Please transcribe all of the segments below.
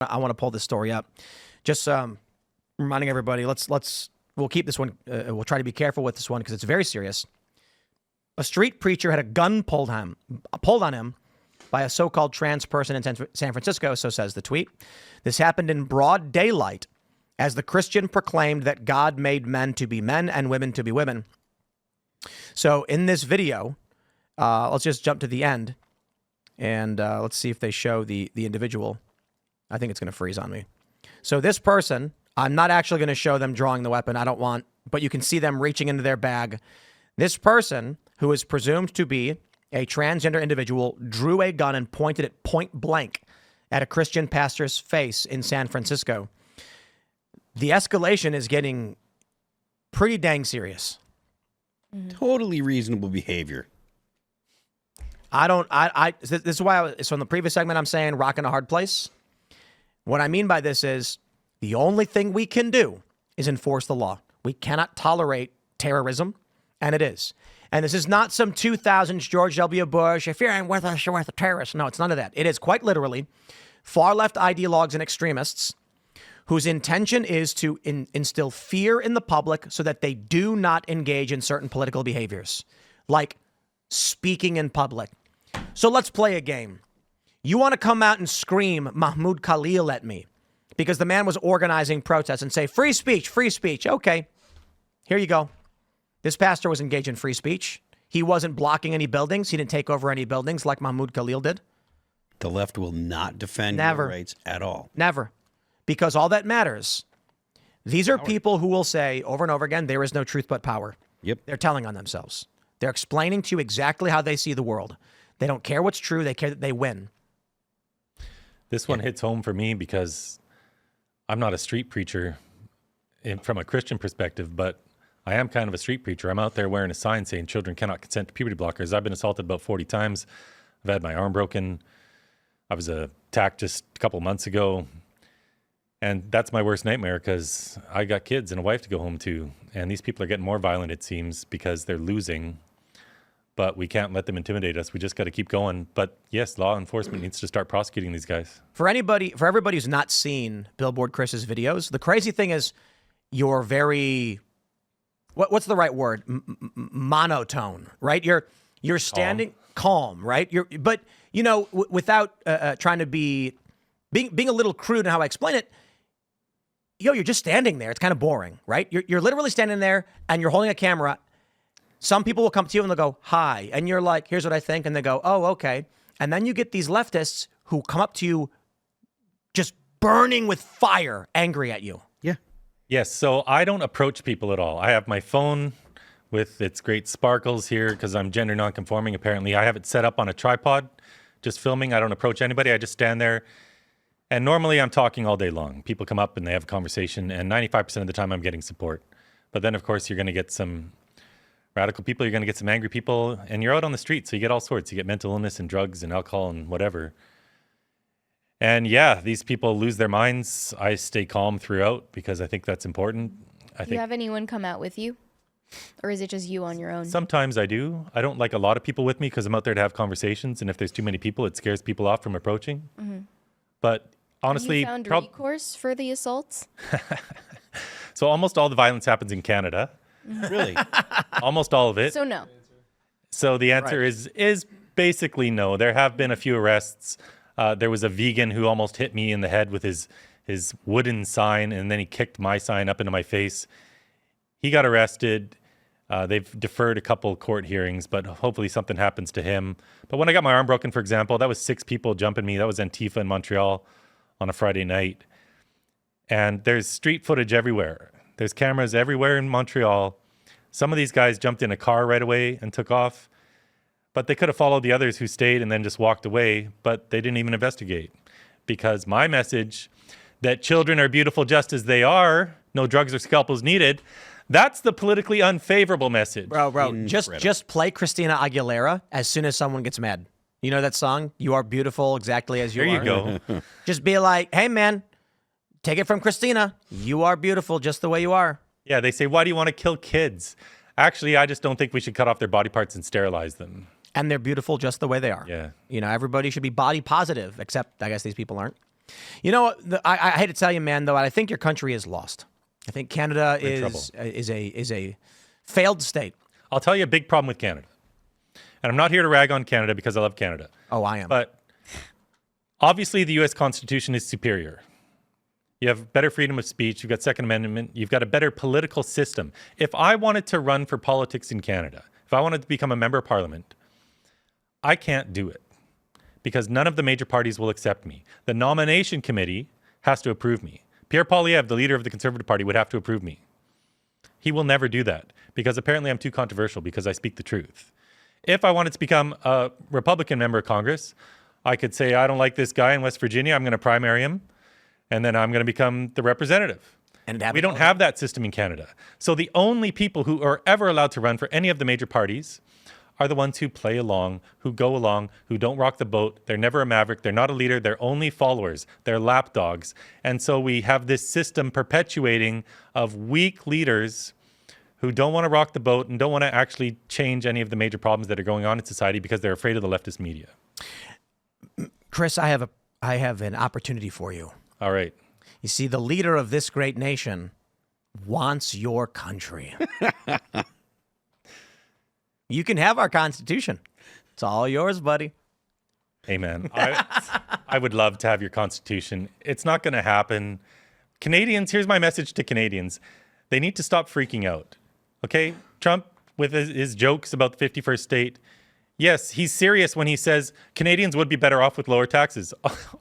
I want to pull this story up. Just reminding everybody, we'll keep this one. We'll try to be careful with this one because it's very serious. A street preacher had a gun pulled on him by a so-called trans person in San Francisco, so says the tweet. This happened in broad daylight as the Christian proclaimed that God made men to be men and women to be women. So in this video, let's just jump to the end and let's see if they show the individual. I think it's going to freeze on me. So this person, I'm not actually going to show them drawing the weapon. I don't want, but you can see them reaching into their bag. This person, who is presumed to be a transgender individual, drew a gun and pointed it point blank at a Christian pastor's face in San Francisco. The escalation is getting pretty dang serious. Totally reasonable behavior. This is why so in the previous segment, I'm saying rock in a hard place. What I mean by this is the only thing we can do is enforce the law. We cannot tolerate terrorism, and it is. And this is not some 2000s George W. Bush, if you're with us, you're with a terrorist. No, it's none of that. It is quite literally far-left ideologues and extremists whose intention is to instill fear in the public so that they do not engage in certain political behaviors, like speaking in public. So let's play a game. You want to come out and scream Mahmoud Khalil at me because the man was organizing protests and say, free speech, free speech. Okay, here you go. This pastor was engaged in free speech. He wasn't blocking any buildings. He didn't take over any buildings like Mahmoud Khalil did. The left will not defend your rights at all. Never. Because all that matters, these are people who will say over and over again, there is no truth but power. Yep. They're telling on themselves. They're explaining to you exactly how they see the world. They don't care what's true. They care that they win. This one hits home for me because I'm not a street preacher from a Christian perspective, but I am kind of a street preacher. I'm out there wearing a sign saying children cannot consent to puberty blockers. I've been assaulted about 40 times. I've had my arm broken. I was attacked just a couple months ago. And that's my worst nightmare because I got kids and a wife to go home to. And these people are getting more violent, it seems, because they're losing. But we can't let them intimidate us. We just got to keep going. But yes, law enforcement needs to start prosecuting these guys. For everybody who's not seen Billboard Chris's videos, the crazy thing is you're very, what's the right word? Monotone, right? You're standing calm, right? But you know, without trying to being a little crude in how I explain it, you're just standing there. It's kind of boring, right? You're literally standing there and you're holding a camera. Some people will come to you and they'll go, hi. And you're like, here's what I think. And they go, oh, okay. And then you get these leftists who come up to you just burning with fire, angry at you. Yeah. Yes. So I don't approach people at all. I have my phone with its great sparkles here because I'm gender nonconforming. Apparently I have it set up on a tripod, just filming. I don't approach anybody. I just stand there. And normally I'm talking all day long. People come up and they have a conversation, and 95% of the time I'm getting support. But then, of course, you're going to get some radical people. You're going to get some angry people, and you're out on the street. So you get all sorts. You get mental illness and drugs and alcohol and whatever. And yeah, these people lose their minds. I stay calm throughout because I think that's important. Do you have anyone come out with you? Or is it just you on your own? Sometimes I do. I don't like a lot of people with me because I'm out there to have conversations. And if there's too many people, it scares people off from approaching. Mm-hmm. But honestly, have you found recourse for the assaults? So almost all the violence happens in Canada. Really? Almost all of it. So no. So the answer is basically no. There have been a few arrests. There was a vegan who almost hit me in the head with his wooden sign, and then he kicked my sign up into my face. He got arrested. They've deferred a couple court hearings, but hopefully something happens to him. But when I got my arm broken, for example, that was 6 people jumping me. That was Antifa in Montreal on a Friday night. And there's street footage everywhere. There's cameras everywhere in Montreal. Some of these guys jumped in a car right away and took off. But they could have followed the others who stayed and then just walked away. But they didn't even investigate. Because my message that children are beautiful just as they are, no drugs or scalpels needed, that's the politically unfavorable message. Bro, just play Christina Aguilera as soon as someone gets mad. You know that song? You are beautiful exactly as you are. There you go. Just be like, hey, man, take it from Christina. You are beautiful just the way you are. Yeah, they say, why do you want to kill kids? Actually, I just don't think we should cut off their body parts and sterilize them. And they're beautiful just the way they are. Yeah. You know, everybody should be body positive, except I guess these people aren't. You know, I hate to tell you, man, though, I think your country is lost. I think Canada is a failed state. I'll tell you a big problem with Canada. And I'm not here to rag on Canada because I love Canada. Oh, I am. But obviously the U.S. Constitution is superior. You have better freedom of speech. You've got Second Amendment. You've got a better political system. If I wanted to run for politics in Canada, if I wanted to become a member of parliament, I can't do it because none of the major parties will accept me. The nomination committee has to approve me. Pierre Poilievre, the leader of the Conservative Party, would have to approve me. He will never do that because apparently I'm too controversial because I speak the truth. If I wanted to become a Republican member of Congress, I could say, I don't like this guy in West Virginia. I'm going to primary him. And then I'm going to become the representative. And we don't have that system in Canada. So the only people who are ever allowed to run for any of the major parties are the ones who play along, who go along, who don't rock the boat. They're never a maverick. They're not a leader. They're only followers. They're lapdogs. And so we have this system perpetuating of weak leaders who don't want to rock the boat and don't want to actually change any of the major problems that are going on in society because they're afraid of the leftist media. Chris, I have an opportunity for you. All right. You see, the leader of this great nation wants your country. You can have our Constitution. It's all yours, buddy. Amen. I would love to have your Constitution. It's not going to happen. Canadians, here's my message to Canadians. They need to stop freaking out. Okay? Trump, with his jokes about the 51st state, yes, he's serious when he says Canadians would be better off with lower taxes.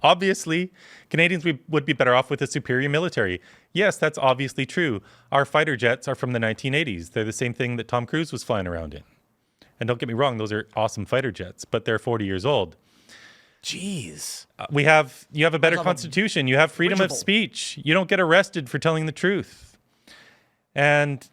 Obviously, Canadians would be better off with a superior military. Yes, that's obviously true. Our fighter jets are from the 1980s. They're the same thing that Tom Cruise was flying around in. And don't get me wrong, those are awesome fighter jets, but they're 40 years old. Jeez. You have a better constitution. You have freedom of speech. You don't get arrested for telling the truth. And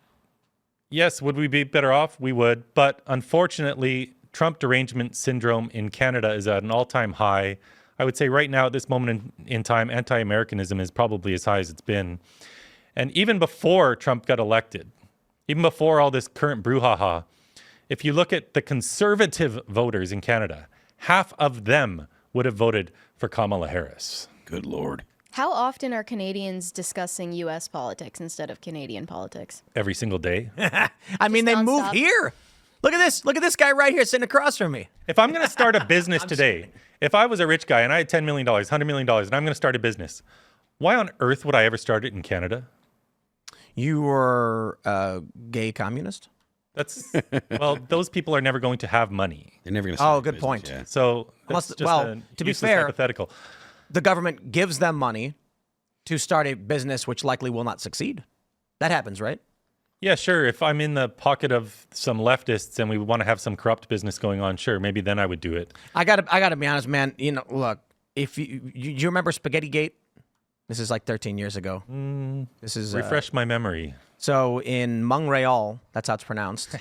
yes, would we be better off? We would. But unfortunately, Trump derangement syndrome in Canada is at an all-time high. I would say right now at this moment in time, anti-Americanism is probably as high as it's been. And even before Trump got elected, even before all this current brouhaha, if you look at the conservative voters in Canada, half of them would have voted for Kamala Harris. Good Lord. How often are Canadians discussing U.S. politics instead of Canadian politics? Every single day. I mean, they moved here. Look at this. Look at this guy right here sitting across from me. If I'm going to start a business today, if I was a rich guy and I had $10 million, $100 million, and I'm going to start a business, why on earth would I ever start it in Canada? You were a gay communist? Well, those people are never going to have money. They're never going to. Oh, good point. Yeah. So that's to be fair, hypothetical. The government gives them money to start a business which likely will not succeed. That happens, right? Yeah, sure. If I'm in the pocket of some leftists and we want to have some corrupt business going on, sure, maybe then I would do it. I gotta be honest, man. You know, look, if you remember Spaghetti Gate? This is like 13 years ago. This is refresh my memory. So in Montreal, that's how it's pronounced.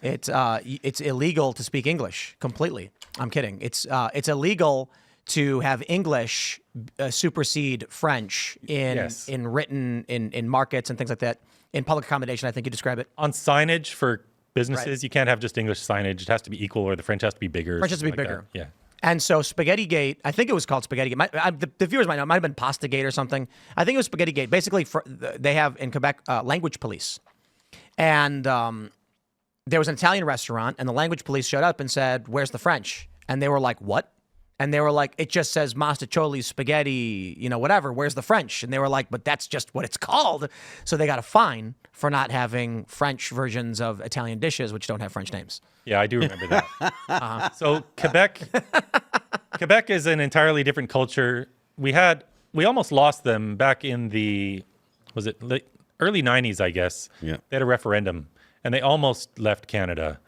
It's illegal to speak English completely. I'm kidding. It's illegal to have English supersede French in written in markets and things like that. In public accommodation, I think you describe it. On signage for businesses, you can't have just English signage. It has to be equal, or the French has to be bigger. French has to be bigger. Yeah. And so Spaghetti Gate, I think it was called Spaghetti Gate. The viewers might know. It might have been Pasta Gate or something. I think it was Spaghetti Gate. Basically, they have in Quebec language police. And there was an Italian restaurant, and the language police showed up and said, "Where's the French?" And they were like, "What?" And they were like, "It just says mastacholi, spaghetti, whatever. Where's the French?" And they were like, "But that's just what it's called." So they got a fine for not having French versions of Italian dishes, which don't have French names. Yeah, I do remember that. So Quebec is an entirely different culture. We almost lost them back in the early 90s, I guess. Yeah. They had a referendum, and they almost left Canada.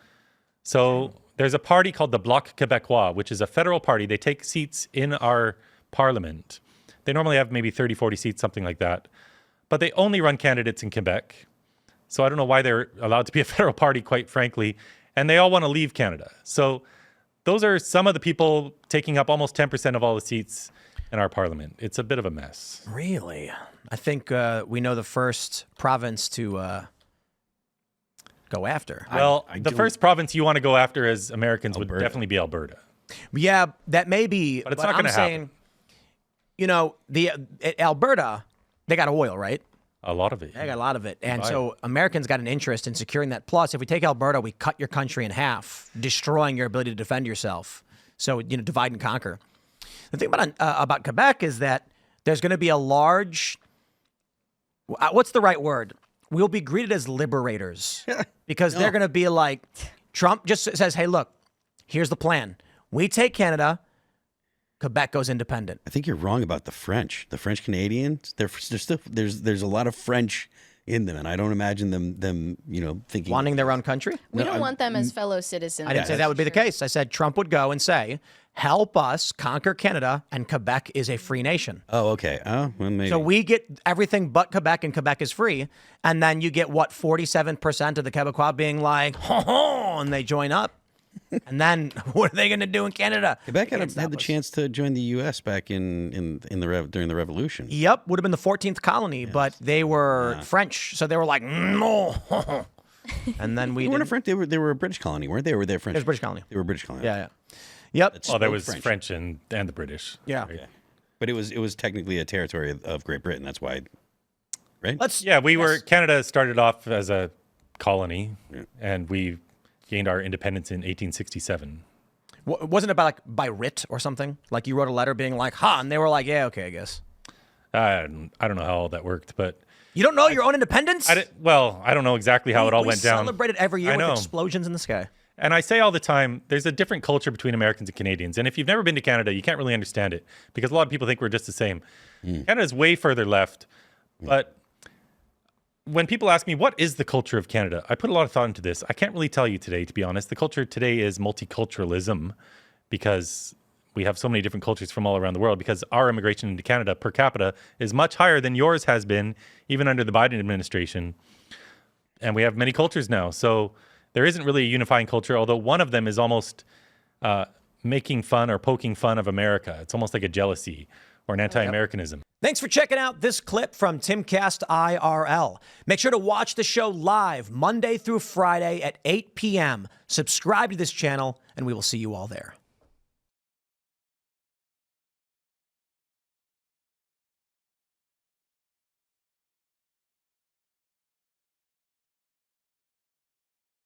So there's a party called the Bloc Québécois, which is a federal party. They take seats in our parliament. They normally have maybe 30, 40 seats, something like that. But they only run candidates in Quebec. So I don't know why they're allowed to be a federal party, quite frankly. And they all want to leave Canada. So those are some of the people taking up almost 10% of all the seats in our parliament. It's a bit of a mess. Really? I think we know the first province to go after. Well, the first province you want to go after as Americans would definitely be Alberta. Yeah, that may be. But it's not going to happen. Alberta, they got oil, right? A lot of it. They got a lot of it. And so Americans got an interest in securing that. Plus, if we take Alberta, we cut your country in half, destroying your ability to defend yourself. So, divide and conquer. The thing about Quebec is that there's going to be a large, what's the right word? We'll be greeted as liberators because they're going to be like, Trump just says, hey, look, here's the plan. We take Canada. Quebec goes independent. I think you're wrong about the French. The French Canadians, there's a lot of French in them, and I don't imagine them thinking wanting their own country. We don't want them as fellow citizens. I didn't say that would be the case. I said Trump would go and say, help us conquer Canada, and Quebec is a free nation. Oh, okay. Oh, well, maybe. So we get everything but Quebec, and Quebec is free. And then you get, 47% of the Quebecois being like, ho, and they join up. And then what are they going to do in Canada? Quebec had the chance to join the U.S. back during the Revolution. Yep, would have been the 14th colony, but they were French, so they were like, no. And then they weren't a French. They were a British colony, weren't they? Or were they French? It was a British colony. They were a British colony. Yeah. Yep. Well, there was French and the British. Yeah. Right? But it was technically a territory of Great Britain. That's why, right? Canada started off as a colony, and we gained our independence in 1867. Wasn't it by writ or something? Like you wrote a letter being like, and they were like, yeah, okay, I guess. I don't know how all that worked, but you don't know your own independence? I don't know exactly how it all went down. We celebrate it every year with explosions in the sky. And I say all the time, there's a different culture between Americans and Canadians. And if you've never been to Canada, you can't really understand it because a lot of people think we're just the same. Canada's way further left, but when people ask me, what is the culture of Canada? I put a lot of thought into this. I can't really tell you today, to be honest. The culture today is multiculturalism because we have so many different cultures from all around the world because our immigration into Canada per capita is much higher than yours has been, even under the Biden administration. And we have many cultures now. So there isn't really a unifying culture, although one of them is almost making fun or poking fun of America. It's almost like a jealousy or an anti-Americanism. Thanks for checking out this clip from Timcast IRL. Make sure to watch the show live Monday through Friday at 8 p.m. Subscribe to this channel, and we will see you all there.